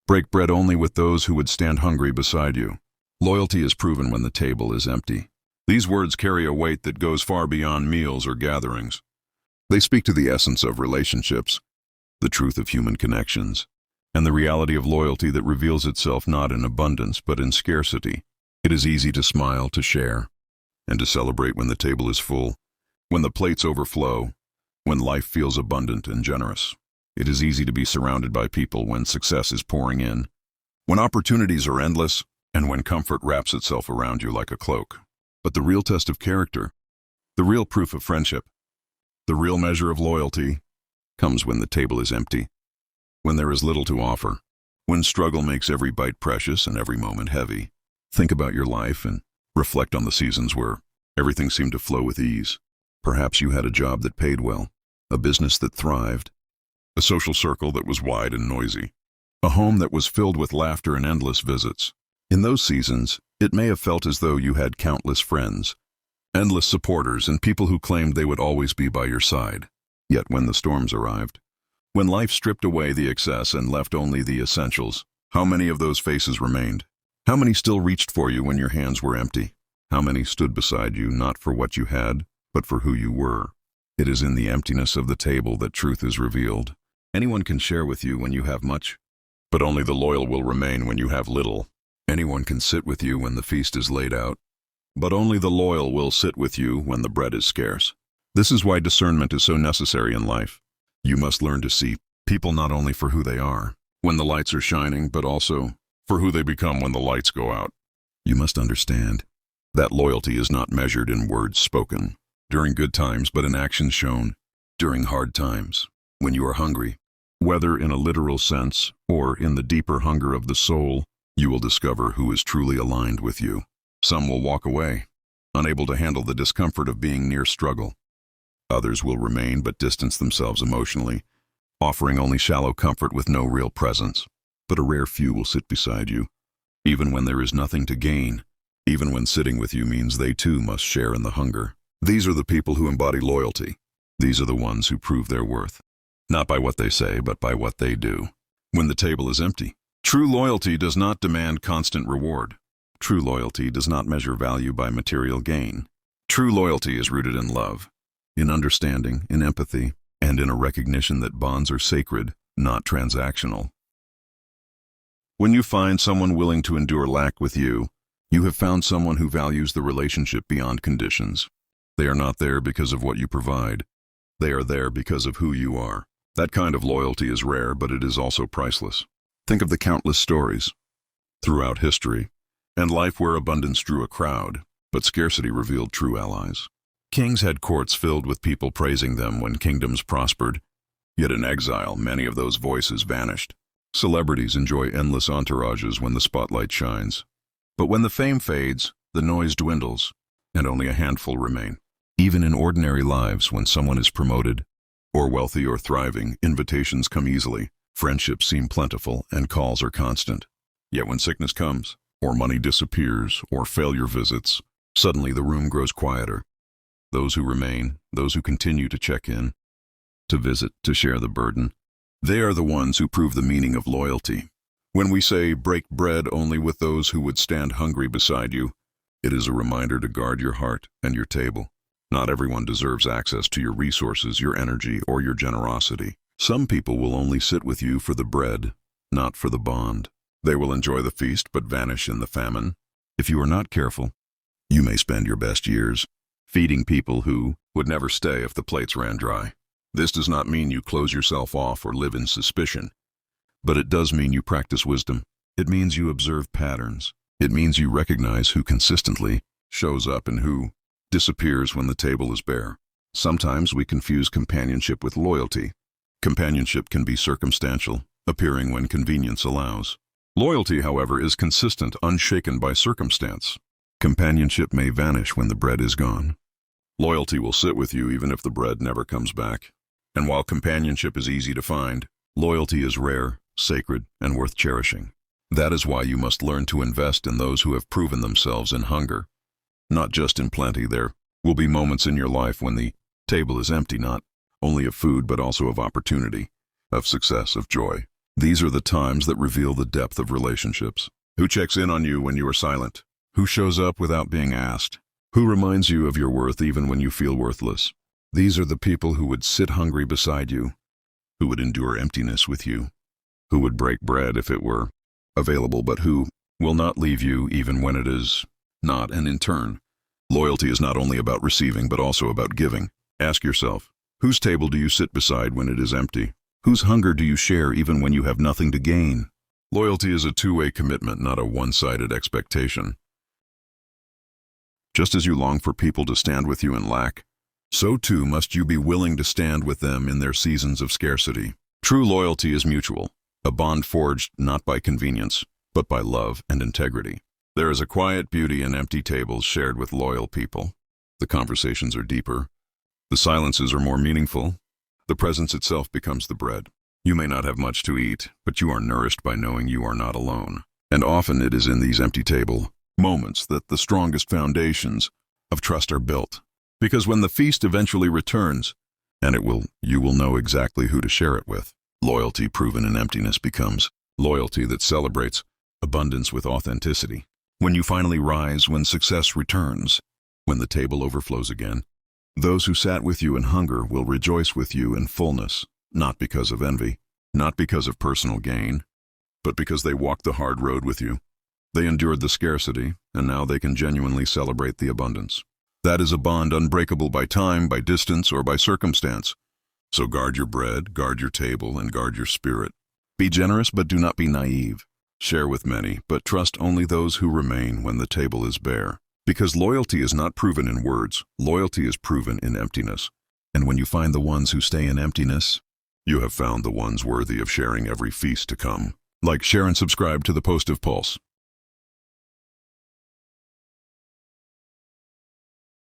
Break bread only with those who would stand hungry beside you. Loyalty is proven when the table is empty. These words carry a weight that goes far beyond meals or gatherings. They speak to the essence of relationships, the truth of human connections, and the reality of loyalty that reveals itself not in abundance but in scarcity. It is easy to smile, to share, and to celebrate when the table is full, when the plates overflow, when life feels abundant and generous. It is easy to be surrounded by people when success is pouring in, when opportunities are endless, and when comfort wraps itself around you like a cloak. But the real test of character, the real proof of friendship, the real measure of loyalty, comes when the table is empty, when there is little to offer, when struggle makes every bite precious and every moment heavy. Think about your life and reflect on the seasons where everything seemed to flow with ease. Perhaps you had a job that paid well, a business that thrived, a social circle that was wide and noisy, a home that was filled with laughter and endless visits. In those seasons, it may have felt as though you had countless friends, endless supporters, and people who claimed they would always be by your side. Yet when the storms arrived, when life stripped away the excess and left only the essentials, how many of those faces remained? How many still reached for you when your hands were empty? How many stood beside you not for what you had, but for who you were? It is in the emptiness of the table that truth is revealed. Anyone can share with you when you have much, but only the loyal will remain when you have little. Anyone can sit with you when the feast is laid out, but only the loyal will sit with you when the bread is scarce. This is why discernment is so necessary in life. You must learn to see people not only for who they are, when the lights are shining, but also for who they become when the lights go out. You must understand that loyalty is not measured in words spoken during good times, but in actions shown during hard times. When you are hungry, whether in a literal sense or in the deeper hunger of the soul, you will discover who is truly aligned with you. Some will walk away, unable to handle the discomfort of being near struggle. Others will remain but distance themselves emotionally, offering only shallow comfort with no real presence. But a rare few will sit beside you, even when there is nothing to gain, even when sitting with you means they too must share in the hunger. These are the people who embody loyalty. These are the ones who prove their worth, not by what they say, but by what they do. When the table is empty, true loyalty does not demand constant reward. True loyalty does not measure value by material gain. True loyalty is rooted in love, in understanding, in empathy, and in a recognition that bonds are sacred, not transactional. When you find someone willing to endure lack with you, you have found someone who values the relationship beyond conditions. They are not there because of what you provide. They are there because of who you are. That kind of loyalty is rare, but it is also priceless. Think of the countless stories throughout history and life where abundance drew a crowd, but scarcity revealed true allies. Kings had courts filled with people praising them when kingdoms prospered, yet in exile many of those voices vanished. Celebrities enjoy endless entourages when the spotlight shines. But when the fame fades, the noise dwindles, and only a handful remain. Even in ordinary lives, when someone is promoted, or wealthy or thriving, invitations come easily, friendships seem plentiful, and calls are constant. Yet when sickness comes, or money disappears, or failure visits, suddenly the room grows quieter. Those who remain, those who continue to check in, to visit, to share the burden, they are the ones who prove the meaning of loyalty. When we say, break bread only with those who would stand hungry beside you, it is a reminder to guard your heart and your table. Not everyone deserves access to your resources, your energy, or your generosity. Some people will only sit with you for the bread, not for the bond. They will enjoy the feast but vanish in the famine. If you are not careful, you may spend your best years feeding people who would never stay if the plates ran dry. This does not mean you close yourself off or live in suspicion, but it does mean you practice wisdom. It means you observe patterns. It means you recognize who consistently shows up and who disappears when the table is bare. Sometimes we confuse companionship with loyalty. Companionship can be circumstantial, appearing when convenience allows. Loyalty, however, is consistent, unshaken by circumstance. Companionship may vanish when the bread is gone. Loyalty will sit with you even if the bread never comes back. And while companionship is easy to find, loyalty is rare, sacred, and worth cherishing. That is why you must learn to invest in those who have proven themselves in hunger, not just in plenty. There will be moments in your life when the table is empty, not only of food but also of opportunity, of success, of joy. These are the times that reveal the depth of relationships. Who checks in on you when you are silent? Who shows up without being asked? Who reminds you of your worth even when you feel worthless? These are the people who would sit hungry beside you, who would endure emptiness with you, who would break bread if it were available, but who will not leave you even when it is not. And in turn, loyalty is not only about receiving but also about giving. Ask yourself, whose table do you sit beside when it is empty? Whose hunger do you share even when you have nothing to gain? Loyalty is a two-way commitment, not a one-sided expectation. Just as you long for people to stand with you in lack, so too must you be willing to stand with them in their seasons of scarcity. True loyalty is mutual, a bond forged not by convenience, but by love and integrity. There is a quiet beauty in empty tables shared with loyal people. The conversations are deeper. The silences are more meaningful. The presence itself becomes the bread. You may not have much to eat, but you are nourished by knowing you are not alone. And often it is in these empty table moments that the strongest foundations of trust are built. Because when the feast eventually returns, and you will know exactly who to share it with. Loyalty proven in emptiness becomes loyalty that celebrates abundance with authenticity. When you finally rise, when success returns, when the table overflows again, those who sat with you in hunger will rejoice with you in fullness, not because of envy, not because of personal gain, but because they walked the hard road with you. They endured the scarcity, and now they can genuinely celebrate the abundance. That is a bond unbreakable by time, by distance, or by circumstance. So guard your bread, guard your table, and guard your spirit. Be generous, but do not be naive. Share with many, but trust only those who remain when the table is bare. Because loyalty is not proven in words, loyalty is proven in emptiness. And when you find the ones who stay in emptiness, you have found the ones worthy of sharing every feast to come. Like, share, and subscribe to the Positive Pulse.